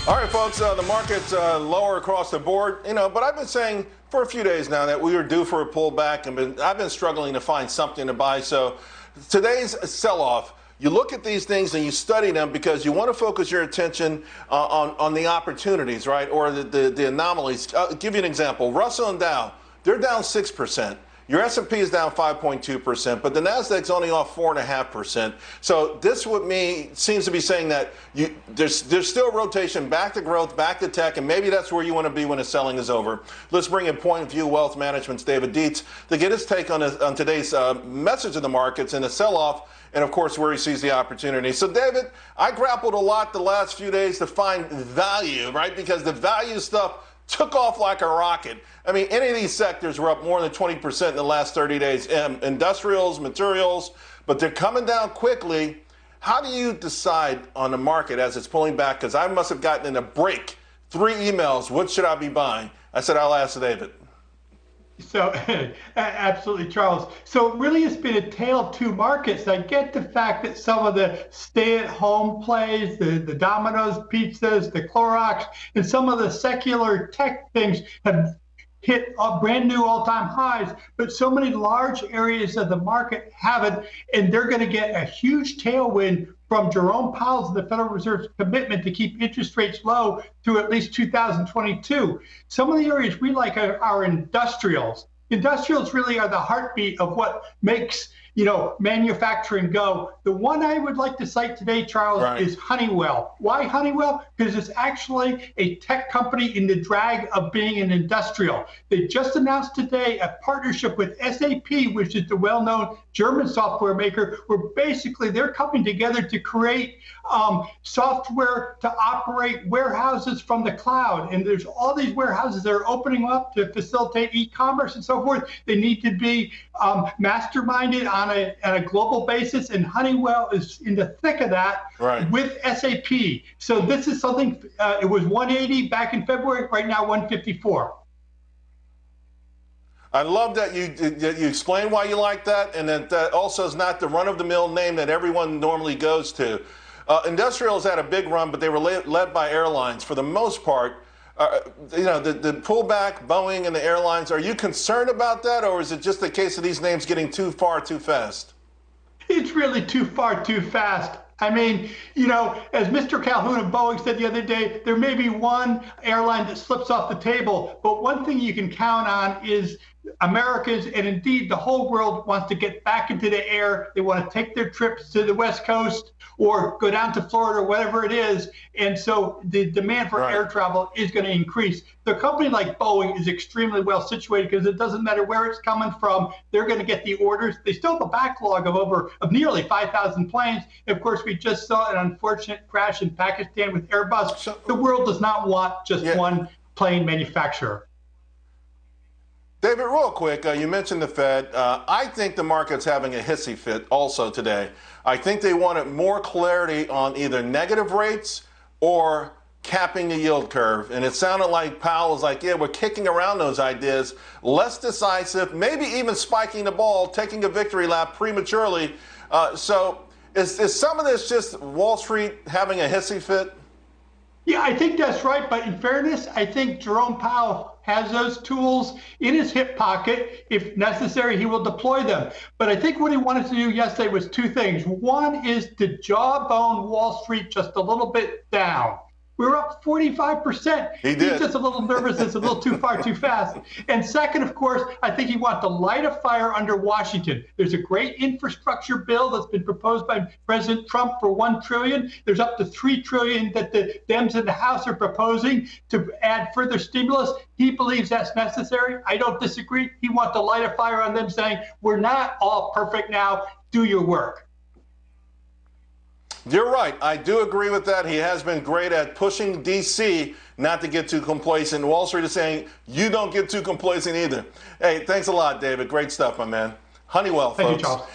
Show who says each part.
Speaker 1: All right, folks, the market's lower across the board, but I've been saying for a few days now that we were due for a pullback, and I've been struggling to find something to buy. So today's sell-off, you look at these things and you study them because you want to focus your attention on the opportunities, right, or the anomalies. I'll give you an example. Russell and Dow, they're down 6%. Your S&P is down 5.2%, but the Nasdaq's only off 4.5%. So this seems to be saying that there's still rotation back to growth, back to tech, and maybe that's where you want to be when the selling is over. Let's bring in Point of View Wealth Management's David Dietze to get his take on today's message of the markets and the sell-off, and of course where he sees the opportunity. So David, I grappled a lot the last few days to find value, right? Because the value stuff took off like a rocket. I mean, any of these sectors were up more than 20% in the last 30 days. Industrials, materials, but they're coming down quickly. How do you decide on the market as it's pulling back? Because I must have gotten in a break 3 emails. What should I be buying? I said, I'll ask David.
Speaker 2: So absolutely, Charles. So really it's been a tale of two markets. I get the fact that some of the stay-at-home plays, the Domino's pizzas, the Clorox, and some of the secular tech things have hit brand new all-time highs, but so many large areas of the market haven't, and they're going to get a huge tailwind from Jerome Powell's and the Federal Reserve's commitment to keep interest rates low through at least 2022. Some of the areas we like are industrials. Industrials really are the heartbeat of what makes manufacturing go. The one I would like to cite today, Charles, is Honeywell. Why Honeywell? Because it's actually a tech company in the drag of being an industrial. They just announced today a partnership with SAP, which is the well-known German software maker, where basically they're coming together to create software to operate warehouses from the cloud. And there's all these warehouses that are opening up to facilitate e-commerce and so forth. They need to be masterminded on a global basis, and Honeywell is in the thick of that with SAP. So this is something, it was 180 back in February, right now 154.
Speaker 1: I love that you explain why you like that, and that also is not the run-of-the-mill name that everyone normally goes to. Industrials had a big run, but they were led by airlines for the most part. The pullback, Boeing and the airlines, are you concerned about that, or is it just a case of these names getting too far too fast?
Speaker 2: It's really too far too fast. I mean, as Mr. Calhoun of Boeing said the other day, there may be one airline that slips off the table, but one thing you can count on is Americans, and indeed the whole world, wants to get back into the air. They want to take their trips to the West Coast or go down to Florida or whatever it is. And so the demand for air travel is going to increase. The company like Boeing is extremely well situated because it doesn't matter where it's coming from. They're going to get the orders. They still have a backlog of nearly 5,000 planes. Of course, we just saw an unfortunate crash in Pakistan with Airbus. So the world does not want just one plane manufacturer.
Speaker 1: David, real quick, you mentioned the Fed. I think the market's having a hissy fit also today. I think they wanted more clarity on either negative rates or capping the yield curve. And it sounded like Powell was like, yeah, we're kicking around those ideas, less decisive, maybe even spiking the ball, taking a victory lap prematurely. So is some of this just Wall Street having a hissy fit?
Speaker 2: Yeah, I think that's right. But in fairness, I think Jerome Powell has those tools in his hip pocket. If necessary, he will deploy them. But I think what he wanted to do yesterday was 2 things. One is to jawbone Wall Street just a little bit down. We were up 45%.
Speaker 1: He's
Speaker 2: just a little nervous. It's a little too far too fast. And second, of course, I think he wants to light a fire under Washington. There's a great infrastructure bill that's been proposed by President Trump for $1 trillion. There's up to $3 trillion that the Dems in the House are proposing to add further stimulus. He believes that's necessary. I don't disagree. He wants to light a fire on them, saying, we're not all perfect now. Do your work.
Speaker 1: You're right. I do agree with that. He has been great at pushing D.C. not to get too complacent. Wall Street is saying, you don't get too complacent either. Hey, thanks a lot, David. Great stuff, my man. Honeywell, folks.
Speaker 2: Thank you, Charles.